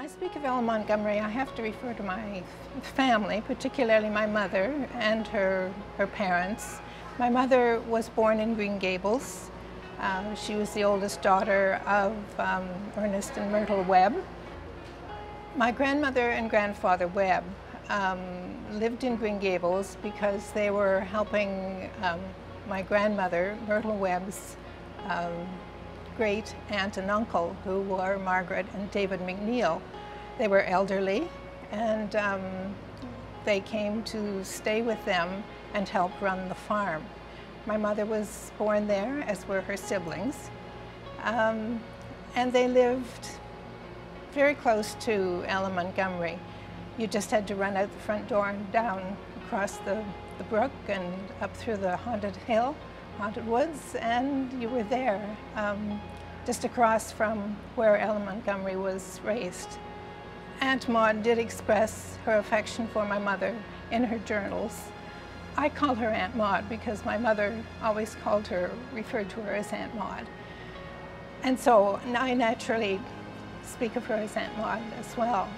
I speak of Ella Montgomery, I have to refer to my family, particularly my mother and her parents. My mother was born in Green Gables. She was the oldest daughter of Ernest and Myrtle Webb. My grandmother and grandfather Webb lived in Green Gables because they were helping my grandmother, Myrtle Webb's great aunt and uncle, who were Margaret and David McNeil. They were elderly, and they came to stay with them and help run the farm. My mother was born there, as were her siblings, and they lived very close to Ella Montgomery. You just had to run out the front door and down across the brook and up through the haunted hill, haunted woods, and you were there, just across from where Ella Montgomery was raised. Aunt Maud did express her affection for my mother in her journals. I call her Aunt Maud because my mother always referred to her as Aunt Maud. And so I naturally speak of her as Aunt Maud as well.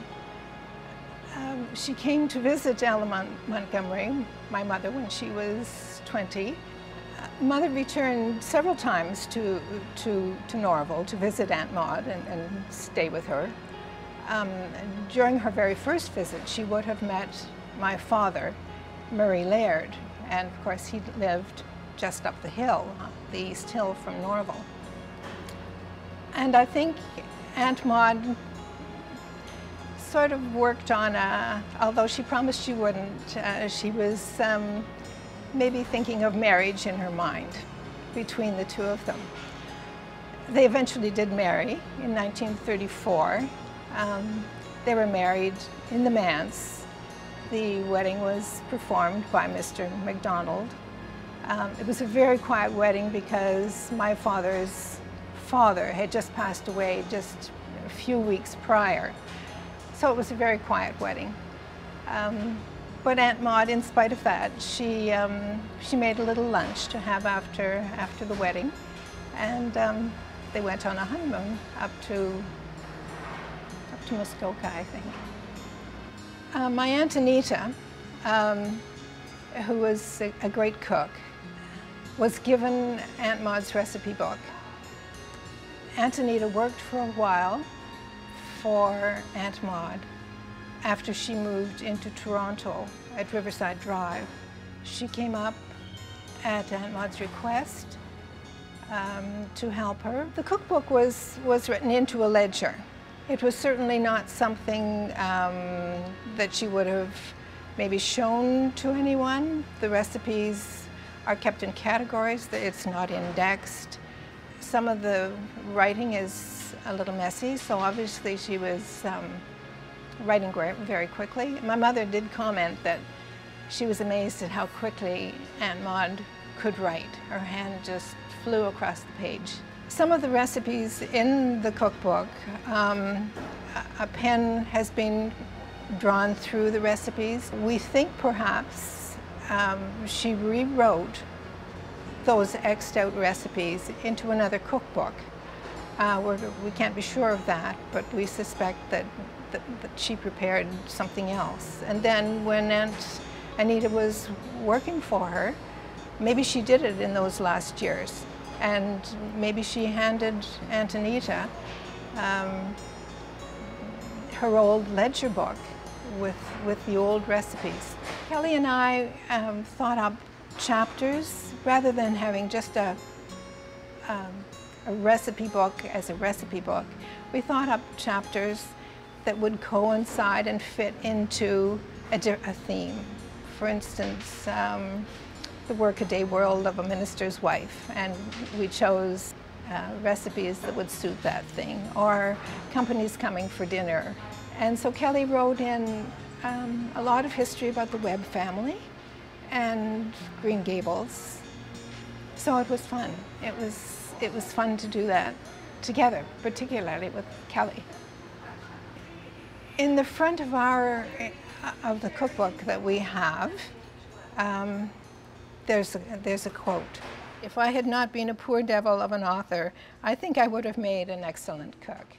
She came to visit Ella Montgomery, my mother, when she was 20. Mother returned several times to Norval to visit Aunt Maud and stay with her. During her very first visit, she would have met my father, Murray Laird, and of course he lived just up the hill, the East Hill from Norval. And I think Aunt Maud sort of worked on although she promised she wouldn't, she was maybe thinking of marriage in her mind between the two of them. They eventually did marry in 1934. They were married in the manse. The wedding was performed by Mr. MacDonald. It was a very quiet wedding because my father's father had just passed away just a few weeks prior. So it was a very quiet wedding. But Aunt Maud, in spite of that, she made a little lunch to have after the wedding, and they went on a honeymoon up to Muskoka, I think. My Aunt Anita, who was a great cook, was given Aunt Maud's recipe book. Aunt Anita worked for a while for Aunt Maud after she moved into Toronto at Riverside Drive. She came up at Aunt Maud's request to help her. The cookbook was written into a ledger. It was certainly not something that she would have maybe shown to anyone. The recipes are kept in categories. It's not indexed. Some of the writing is a little messy, so obviously she was writing very quickly. My mother did comment that she was amazed at how quickly Aunt Maud could write. Her hand just flew across the page. Some of the recipes in the cookbook, a pen has been drawn through the recipes. We think perhaps she rewrote those X'd out recipes into another cookbook. We can't be sure of that, but we suspect that she prepared something else. And then when Aunt Anita was working for her, maybe she did it in those last years. And maybe she handed Aunt Anita her old ledger book with the old recipes. Kelly and I thought up chapters rather than having just a recipe book as a recipe book. We thought up chapters that would coincide and fit into a theme. For instance, the workaday world of a minister's wife, and we chose recipes that would suit that thing, or companies coming for dinner. And so Kelly wrote in a lot of history about the Webb family and Green Gables. So it was fun. It was fun to do that together, particularly with Kelly. In the front of the cookbook that we have, there's a quote. "If I had not been a poor devil of an author, I think I would have made an excellent cook."